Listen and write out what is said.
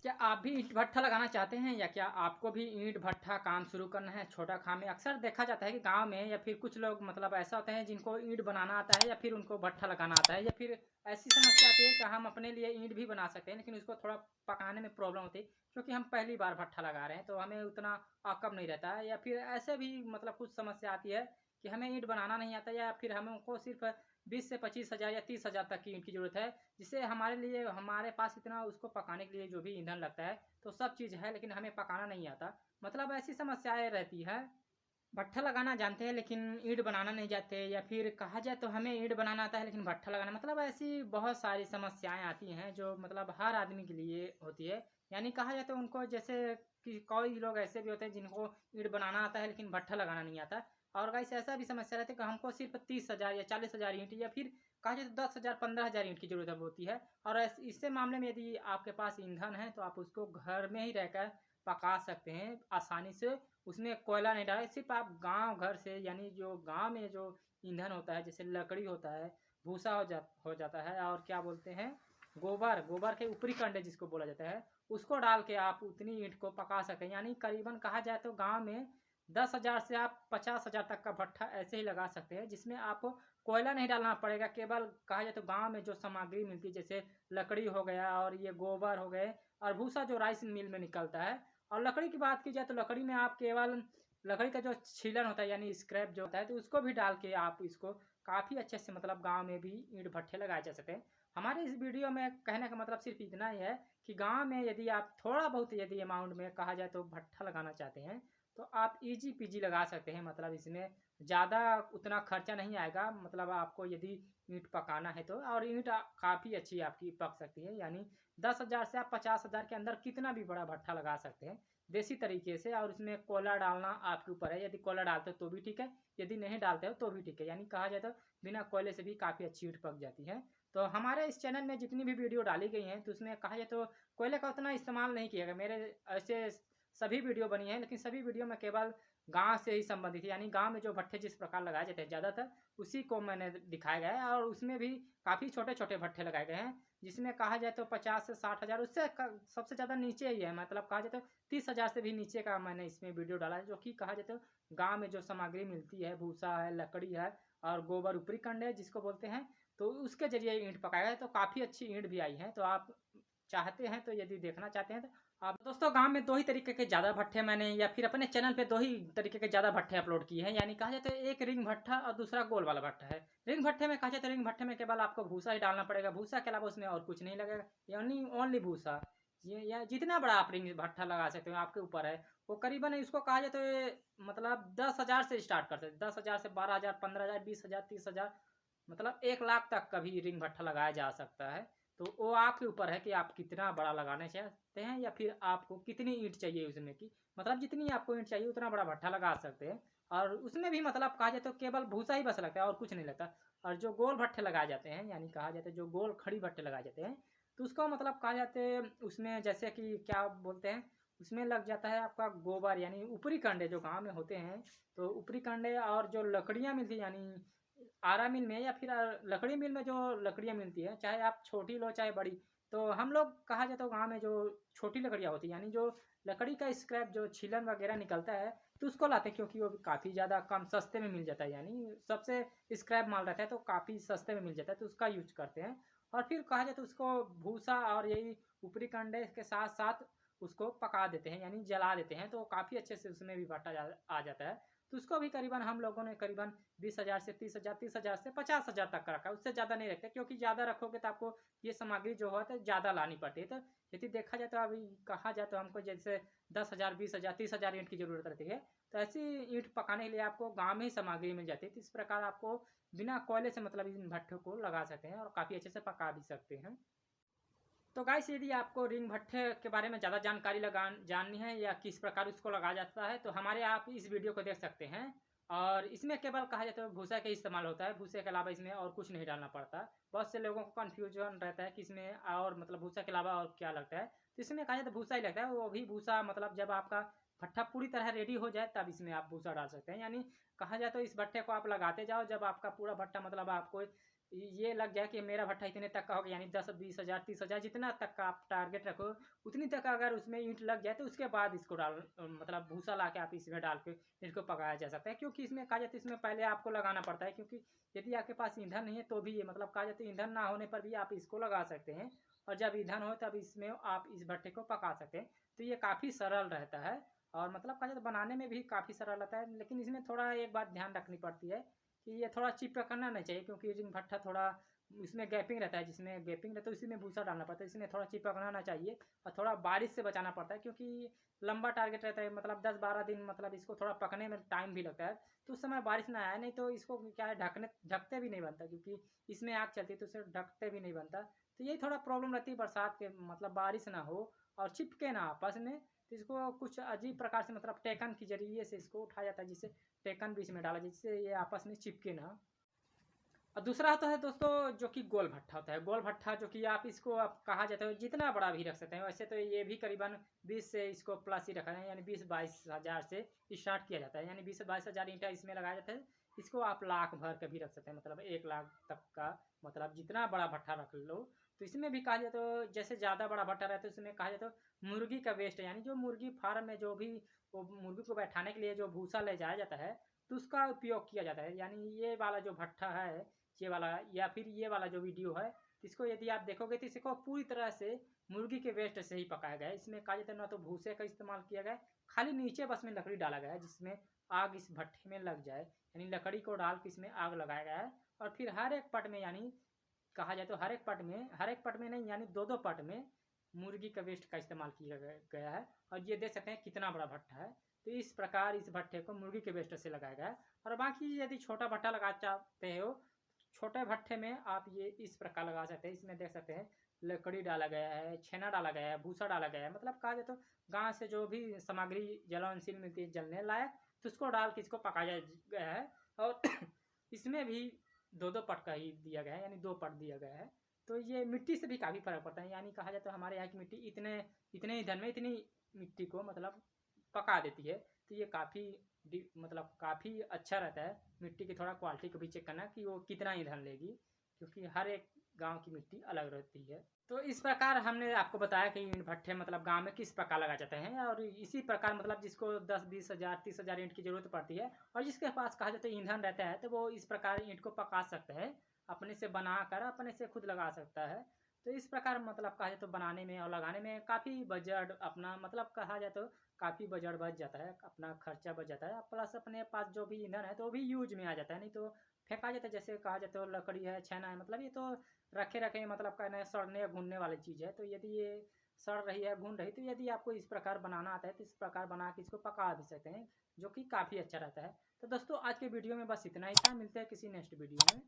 क्या आप भी ईंट भट्ठा लगाना चाहते हैं या क्या आपको भी ईंट भट्ठा काम शुरू करना है छोटा काम में? अक्सर देखा जाता है कि गांव में या फिर कुछ लोग मतलब ऐसा होते हैं जिनको ईंट बनाना आता है या फिर उनको भट्ठा लगाना आता है या फिर ऐसी समस्या आती है कि हम अपने लिए ईंट भी बना सकते हैं लेकिन उसको थोड़ा पकाने में प्रॉब्लम होती है क्योंकि हम पहली बार भट्ठा लगा रहे हैं तो हमें उतना अकब नहीं रहता है या फिर ऐसे भी मतलब कुछ समस्या आती है कि हमें ईंट बनाना नहीं आता या फिर हमें उनको सिर्फ 20 से 25 हज़ार या 30 हज़ार तक की ईंट की ज़रूरत है, जिससे हमारे लिए हमारे पास इतना उसको पकाने के लिए जो भी ईंधन लगता है तो सब चीज़ है लेकिन हमें पकाना नहीं आता। मतलब ऐसी समस्याएँ रहती है। भट्ठा लगाना जानते हैं लेकिन ईंट बनाना नहीं जानते या फिर कहा जाए तो हमें ईंट बनाना आता है लेकिन भट्ठा लगाना मतलब ऐसी बहुत सारी समस्याएँ आती हैं जो मतलब हर आदमी के लिए होती है। यानी कहा जाए तो उनको जैसे कि कोई लोग ऐसे भी होते हैं जिनको ईंट बनाना आता है लेकिन भट्ठा लगाना नहीं आता। और गाइस ऐसा भी समस्या रहती है कि हमको सिर्फ़ 30 हज़ार या 40 हज़ार ईंट या फिर कहा जाए तो 10 हज़ार 15 हज़ार ईंट की ज़रूरत होती है। और इससे मामले में यदि आपके पास ईंधन है तो आप उसको घर में ही रहकर पका सकते हैं आसानी से। उसमें कोयला नहीं डालें, सिर्फ आप गांव घर से यानी जो गांव में जो ईंधन होता है जैसे लकड़ी होता है, भूसा हो जाता है और क्या बोलते हैं गोबर गोबर के ऊपरी कंडे जिसको बोला जाता है, उसको डाल के आप उतनी ईंट को पका सकें। यानी करीबन कहा जाए तो गांव में 10 हज़ार से आप 50 हज़ार तक का भट्ठा ऐसे ही लगा सकते हैं जिसमें आपको कोयला नहीं डालना पड़ेगा। केवल कहा जाए तो गांव में जो सामग्री मिलती है जैसे लकड़ी हो गया और ये गोबर हो गए और भूसा जो राइस मिल में निकलता है। और लकड़ी की बात की जाए तो लकड़ी में आप केवल लकड़ी का जो छीलन होता है यानी स्क्रैप जो होता है तो उसको भी डाल के आप इसको काफ़ी अच्छे से मतलब गांव में भी ईंट भट्ठे लगाए जा सकते हैं। हमारे इस वीडियो में कहने का मतलब सिर्फ इतना ही है कि गांव में यदि आप थोड़ा बहुत यदि अमाउंट में कहा जाए तो भट्ठा लगाना चाहते हैं तो आप इजी पीजी लगा सकते हैं। मतलब इसमें ज़्यादा उतना खर्चा नहीं आएगा। मतलब आपको यदि ईंट पकाना है तो और ईंट काफ़ी अच्छी आपकी पक सकती है। यानी 10 हज़ार से आप 50 हज़ार के अंदर कितना भी बड़ा भट्ठा लगा सकते हैं देसी तरीके से। और उसमें कोयला डालना आपके ऊपर है, यदि कोयला डालते हो तो भी ठीक है, यदि नहीं डालते हो तो भी ठीक है। यानी कहा जाए तो बिना कोयले से भी काफ़ी अच्छी ईंट पक जाती है। तो हमारे इस चैनल में जितनी भी वीडियो डाली गई हैं तो उसमें कहा जाए तो कोयले का उतना इस्तेमाल नहीं किया गया। मेरे ऐसे सभी वीडियो बनी हैं लेकिन सभी वीडियो में केवल गांव से ही संबंधित है। यानी गांव में जो भट्ठे जिस प्रकार लगाए जाते हैं ज़्यादातर उसी को मैंने दिखाया गया है और उसमें भी काफ़ी छोटे छोटे भट्ठे लगाए गए हैं जिसमें कहा जाए तो 50 से 60 हज़ार उससे सबसे ज़्यादा नीचे ही है। मतलब कहा जाए तो 30 हज़ार से भी नीचे का मैंने इसमें वीडियो डाला है जो कि कहा जाए तो गाँव में जो सामग्री मिलती है भूसा है, लकड़ी है और गोबर ऊपरी कंड है जिसको बोलते हैं, तो उसके ज़रिए ईंट पकाया है। तो काफ़ी अच्छी ईंट भी आई है। तो आप चाहते हैं तो यदि देखना चाहते हैं तो आप दोस्तों गांव में दो ही तरीके के ज़्यादा भट्ठे मैंने या फिर अपने चैनल पे दो ही तरीके के ज़्यादा भट्ठे अपलोड किए हैं। यानी कहा जाए तो एक रिंग भट्ठा और दूसरा गोल वाला भट्ठा है। रिंग भट्ठे में कहा जाए तो रिंग भट्ठे में केवल आपको भूसा ही डालना पड़ेगा, भूसा के अलावा उसमें और कुछ नहीं लगेगा। यानी ओनली भूसा। ये या जितना बड़ा आप रिंग भट्ठा लगा सकते हो आपके ऊपर है। वो करीबन इसको कहा जाए तो मतलब 10 हज़ार से स्टार्ट कर सकते, 10 हज़ार से 12 हज़ार 15 हज़ार 20 हज़ार 30 हज़ार मतलब 1 लाख तक का भी रिंग भट्ठा लगाया जा सकता है। तो वो आपके ऊपर है कि आप कितना बड़ा लगाना चाहते हैं या फिर आपको कितनी ईंट चाहिए उसमें की। मतलब जितनी आपको ईंट चाहिए उतना बड़ा भट्ठा लगा सकते हैं। और उसमें भी मतलब कहा जाए तो केवल भूसा ही बस लगता है और कुछ नहीं लगता। और जो गोल भट्ठे लगाए जाते हैं यानी कहा जाता है जो गोल खड़ी भट्टे लगाए जाते हैं तो उसको मतलब कहा जाते हैं उसमें जैसे कि क्या बोलते हैं उसमें लग जाता है आपका गोबर यानी ऊपरी कंडे जो गांव में होते हैं। तो ऊपरी कंडे और जो लकड़ियाँ मिलती हैं यानी आरा मिल में या फिर लकड़ी मिल में जो लकड़ियाँ मिलती है चाहे आप छोटी लो चाहे बड़ी। तो हम लोग कहा जाए तो गाँव में जो छोटी लकड़ियाँ होती है यानी जो लकड़ी का स्क्रैप जो छीलन वगैरह निकलता है तो उसको लाते हैं क्योंकि वो काफ़ी ज़्यादा कम सस्ते में मिल जाता है। यानी सबसे स्क्रैप माल रहता है तो काफ़ी सस्ते में मिल जाता है तो उसका यूज करते हैं। और फिर कहा जाए तो उसको भूसा और यही ऊपरी कंडे के साथ साथ उसको पका देते हैं यानी जला देते हैं तो काफ़ी अच्छे से उसमें भी भट्टा आ जाता है। तो उसको भी करीबन हम लोगों ने करीबन 20 हज़ार से 30 हज़ार 30 हज़ार से 50 हज़ार तक का रखा है। उससे ज़्यादा नहीं रखते क्योंकि ज़्यादा रखोगे तो आपको ये सामग्री जो है तो ज़्यादा लानी पड़ती है। तो यदि देखा जाए तो अभी कहा जाए तो हमको जैसे 10 हज़ार 20 हज़ार 30 हज़ार ईंट की ज़रूरत रहती है तो ऐसी ईंट पकाने के लिए आपको गाँव में ही सामग्री मिल जाती है। तो इस प्रकार आपको बिना कोयले से मतलब इन भट्ठों को लगा सकते हैं और काफ़ी अच्छे से पका भी सकते हैं। तो गाइस यदि आपको रिंग भट्ठे के बारे में ज़्यादा जानकारी लगा जाननी है या किस प्रकार उसको लगाया जाता है तो हमारे आप इस वीडियो को देख सकते हैं। और इसमें केवल कहा जाता है भूसा का इस्तेमाल होता है, भूसे के अलावा इसमें और कुछ नहीं डालना पड़ता। बहुत से लोगों को कन्फ्यूजन रहता है कि इसमें और मतलब भूसा के अलावा और क्या लगता है। तो इसमें कहा जाता है भूसा ही लगता है। वो भी भूसा मतलब जब आपका भट्ठा पूरी तरह रेडी हो जाए तब इसमें आप भूसा डाल सकते हैं। यानी कहा जाए तो इस भट्ठे को आप लगाते जाओ, जब आपका पूरा भट्ठा मतलब आपको ये लग जाए कि मेरा भट्ठा इतने तक का होगा, यानी 10-20 हज़ार 30 हज़ार जितना तक का आप टारगेट रखो उतनी तक अगर उसमें ईंट लग जाए तो उसके बाद इसको मतलब भूसा ला के आप इसमें डाल के इसको पकाया जा सकता है। क्योंकि इसमें कहा जाता है इसमें पहले आपको लगाना पड़ता है, क्योंकि यदि आपके पास ईंधन नहीं है तो भी ये मतलब कहा जाता है ईंधन ना होने पर भी आप इसको लगा सकते हैं, और जब ईंधन हो तब इसमें आप इस भट्टे को पका सकते हैं। तो ये काफ़ी सरल रहता है, और मतलब कहा जाता है बनाने में भी काफ़ी सरल रहता है। लेकिन इसमें थोड़ा एक बात ध्यान रखनी पड़ती है कि ये थोड़ा चिपकना नहीं चाहिए, क्योंकि रिंग भट्ठा थोड़ा इसमें गैपिंग रहता है, जिसमें गैपिंग रहता है उसी में भूसा डालना पड़ता है, इसमें थोड़ा चिपकना ना चाहिए। और थोड़ा बारिश से बचाना पड़ता है, क्योंकि लंबा टारगेट रहता है, मतलब 10-12 दिन मतलब इसको थोड़ा पकने में टाइम भी लगता है। तो उस समय बारिश ना आए, नहीं तो इसको क्या है ढकते भी नहीं बनता, क्योंकि इसमें आग चलती है तो उसे ढकते भी नहीं बनता। तो यही थोड़ा प्रॉब्लम रहती है बरसात के, मतलब बारिश ना हो और चिपके ना आपस में। तो इसको कुछ अजीब प्रकार से मतलब टेकन के जरिए से इसको उठाया जाता है, जिससे टेकन भी इसमें डाला जिससे ये आपस में चिपके ना। और दूसरा होता है दोस्तों जो कि गोल भट्ठा होता है। गोल भट्ठा जो कि आप इसको आप कहा जाता है जितना बड़ा भी रख सकते हैं। वैसे तो ये भी करीबन 20 से इसको प्लस ही रखा है, यानी 20-22 हज़ार से स्टार्ट किया जाता है, यानी 20-22 हज़ार ईंटा इसमें लगाया जाता है। इसको आप लाख भर के भी रख सकते हैं, मतलब 1 लाख तक का, मतलब जितना बड़ा भट्ठा रख लो। तो इसमें भी कहा जाए तो जैसे ज़्यादा बड़ा भट्ठा रहता है उसमें कहा जाए तो मुर्गी का वेस्ट है, यानी जो मुर्गी फार्म में जो भी वो मुर्गी को बैठाने के लिए जो भूसा ले जाया जाता है तो उसका उपयोग किया जाता है। यानी ये वाला जो भट्ठा है, ये वाला या फिर ये वाला जो वीडियो है, इसको यदि आप देखोगे तो इसको पूरी तरह से मुर्गी के वेस्ट से ही पकाया गया है। इसमें कहा जाता है ना तो भूसे का इस्तेमाल किया गया है, खाली नीचे बस में लकड़ी डाला गया है जिसमें आग इस भट्ठे में लग जाए, यानी लकड़ी को डाल के इसमें आग लगाया गया है। और फिर हर एक पट में, यानी कहा जाए तो हर एक पट में नहीं, यानी 2-2 पट में मुर्गी का वेस्ट का इस्तेमाल किया गया है। और ये देख सकते हैं कितना बड़ा भट्ठा है। तो इस प्रकार इस भट्ठे को मुर्गी के वेस्ट से लगाया गया है। और बाकी यदि छोटा भट्ठा लगा चाहते हो, छोटे भट्ठे में आप ये इस प्रकार लगा सकते हैं। इसमें देख सकते हैं लकड़ी डाला गया है, छेना डाला गया है, भूसा डाला गया है, मतलब कहा जाए तो गांव से जो भी सामग्री ज्वलनशील मिलती है जलने लायक, तो उसको डाल के इसको पकाया गया है। और इसमें भी 2-2 पट का ही दिया गया है, यानी 2 पट दिया गया है। तो ये मिट्टी से भी काफ़ी फर्क पड़ता है, यानी कहा जाए तो हमारे यहाँ की मिट्टी इतने इतने ईंधन में इतनी मिट्टी को मतलब पका देती है। तो ये काफ़ी मतलब काफ़ी अच्छा रहता है मिट्टी की थोड़ा क्वालिटी को भी चेक करना कि वो कितना ईंधन लेगी, क्योंकि हर एक गांव की मिट्टी अलग रहती है। तो इस प्रकार हमने आपको बताया कि ईंट भट्ठे मतलब गांव में किस प्रकार लगाए जाते हैं, और इसी प्रकार मतलब जिसको 10-20 हज़ार 30 हज़ार ईंट की ज़रूरत पड़ती है और जिसके पास कहा जाता है ईंधन रहता है, तो वो इस प्रकार ईंट को पका सकता है, अपने से बना कर अपने से खुद लगा सकता है। तो इस प्रकार मतलब कहा जाए तो बनाने में और लगाने में काफ़ी बजट अपना मतलब कहा जाए तो काफ़ी बजट बच जाता है, अपना खर्चा बच जाता है, प्लस अपने पास जो भी ईंधन है तो वो भी यूज में आ जाता है, नहीं तो फेंका जाता है। जैसे कहा जाता है लकड़ी है, छेना है, मतलब ये तो रखे रखे मतलब कहना है सड़ने या घुनने वाली चीज़ है। तो यदि ये सड़ रही है घून रही, तो यदि आपको इस प्रकार बनाना आता है तो इस प्रकार बना के इसको पका भी सकते हैं, जो कि काफ़ी अच्छा रहता है। तो दोस्तों आज के वीडियो में बस इतना ही था, मिलते हैं किसी नेक्स्ट वीडियो में।